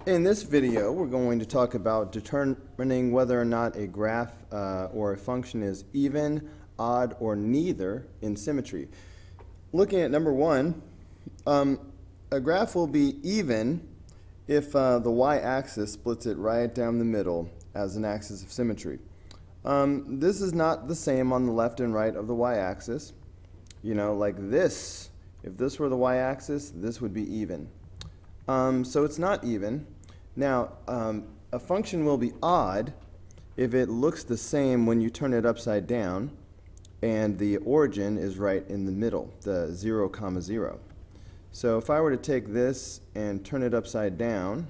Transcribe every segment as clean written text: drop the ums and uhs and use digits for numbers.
In this video, we're going to talk about determining whether or not a graph or a function is even, odd, or neither in symmetry. Looking at number one, a graph will be even if the y-axis splits it right down the middle as an axis of symmetry. This is not the same on the left and right of the y-axis. You know, like this, if this were the y-axis, this would be even. So it's not even. Now, a function will be odd if it looks the same when you turn it upside down and the origin is right in the middle, the 0, 0. So if I were to take this and turn it upside down,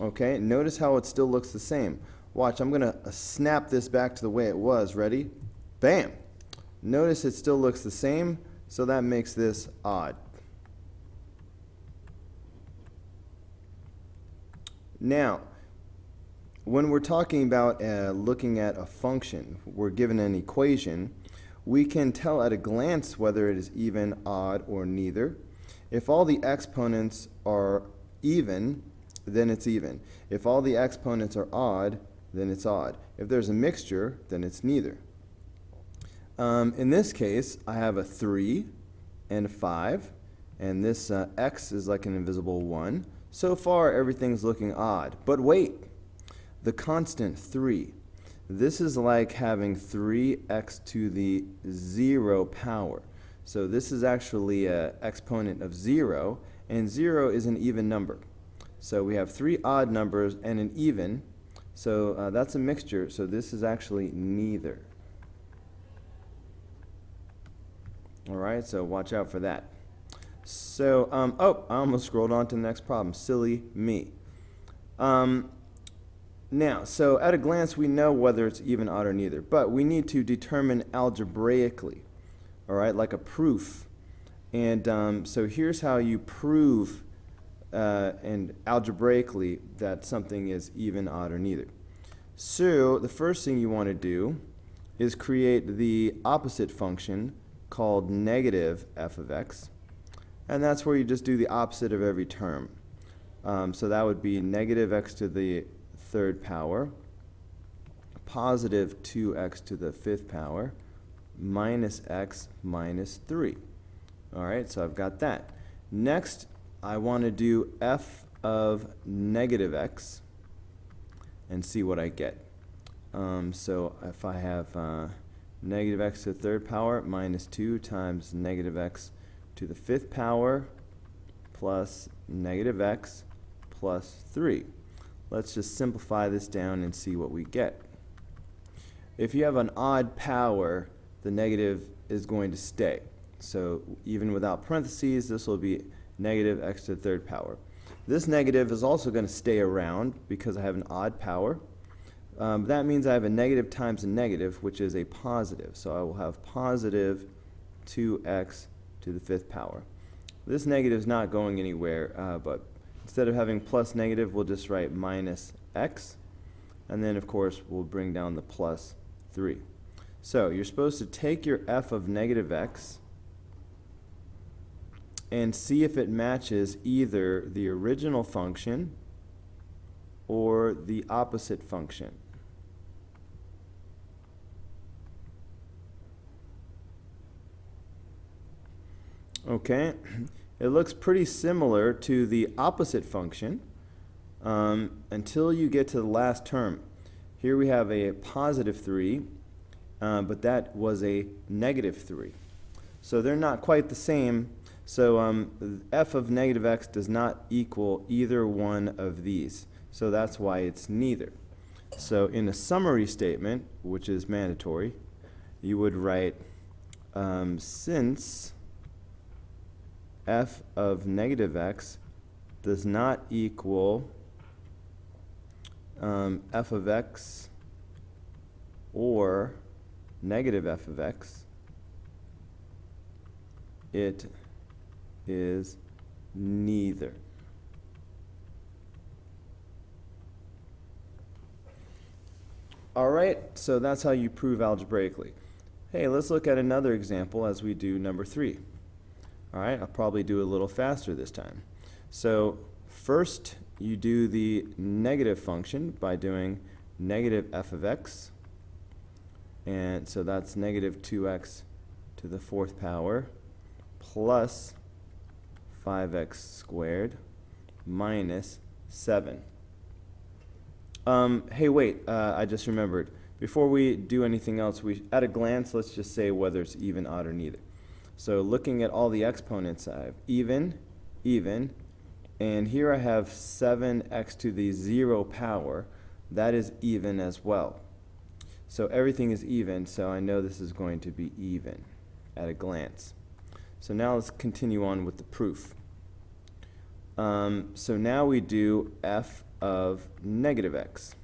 okay, notice how it still looks the same. Watch, I'm going to snap this back to the way it was. Ready? Bam! Notice it still looks the same, so that makes this odd. Now, when we're talking about looking at a function, we're given an equation, we can tell at a glance whether it is even, odd, or neither. If all the exponents are even, then it's even. If all the exponents are odd, then it's odd. If there's a mixture, then it's neither. In this case, I have a 3 and a 5, and this x is like an invisible 1. So far, everything's looking odd. But wait, the constant 3. This is like having 3x to the 0 power. So this is actually an exponent of 0, and 0 is an even number. So we have 3 odd numbers and an even. So that's a mixture, so this is actually neither. All right, so watch out for that. So, oh, I almost scrolled on to the next problem. Silly me. Now, so at a glance, we know whether it's even, odd, or neither. But we need to determine algebraically, all right, like a proof. And so here's how you prove and algebraically that something is even, odd, or neither. So the first thing you want to do is create the opposite function called negative f of x. And that's where you just do the opposite of every term. So that would be negative x to the 3rd power, positive 2x to the 5th power, minus x minus 3. All right, so I've got that. Next, I want to do f of negative x and see what I get. So if I have negative x to the 3rd power minus 2 times negative x to the 5th power plus negative x plus 3. Let's just simplify this down and see what we get. If you have an odd power, the negative is going to stay. So even without parentheses, this will be negative x to the 3rd power. This negative is also going to stay around because I have an odd power. That means I have a negative times a negative, which is a positive. So I will have positive 2x to the 5th power. This negative is not going anywhere, but instead of having plus negative, we'll just write minus x. And then, of course, we'll bring down the plus 3. So you're supposed to take your f of negative x and see if it matches either the original function or the opposite function. Okay, it looks pretty similar to the opposite function until you get to the last term. Here we have a positive 3, but that was a negative 3. So they're not quite the same. So f of negative x does not equal either one of these. So that's why it's neither. So in a summary statement, which is mandatory, you would write since f of negative x does not equal f of x or negative f of x, it is neither. All right, so that's how you prove algebraically. Hey, let's look at another example as we do number 3. All right, I'll probably do a little faster this time. So first you do the negative function by doing negative f of x, and so that's negative 2x to the fourth power plus 5x squared minus 7. Hey, wait, I just remembered. Before we do anything else, at a glance, let's just say whether it's even, odd, or neither. So looking at all the exponents, I have even, and here I have 7x to the 0 power. That is even as well. So everything is even, so I know this is going to be even at a glance. So now let's continue on with the proof. So now we do f of negative x.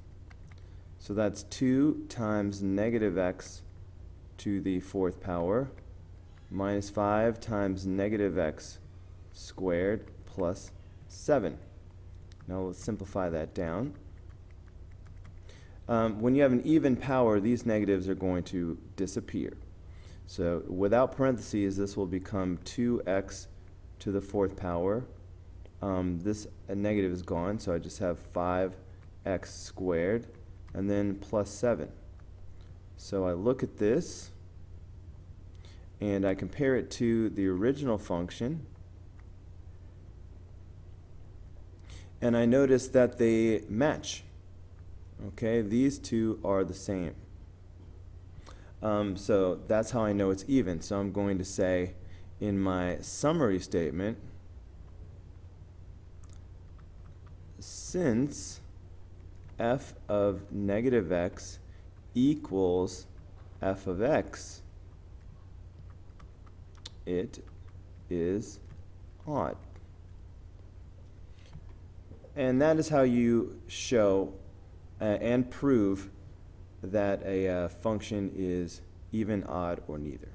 So that's 2 times negative x to the fourth power minus 5 times negative x squared plus 7. Now let's simplify that down. When you have an even power, these negatives are going to disappear. So without parentheses, this will become 2x to the fourth power. This negative is gone, so I just have 5x squared and then plus 7. So I look at this and I compare it to the original function, and I notice that they match. Okay, these two are the same. So that's how I know it's even. So I'm going to say in my summary statement, since f of negative x equals f of x, it is odd. And that is how you show and prove that a function is even, odd, or neither.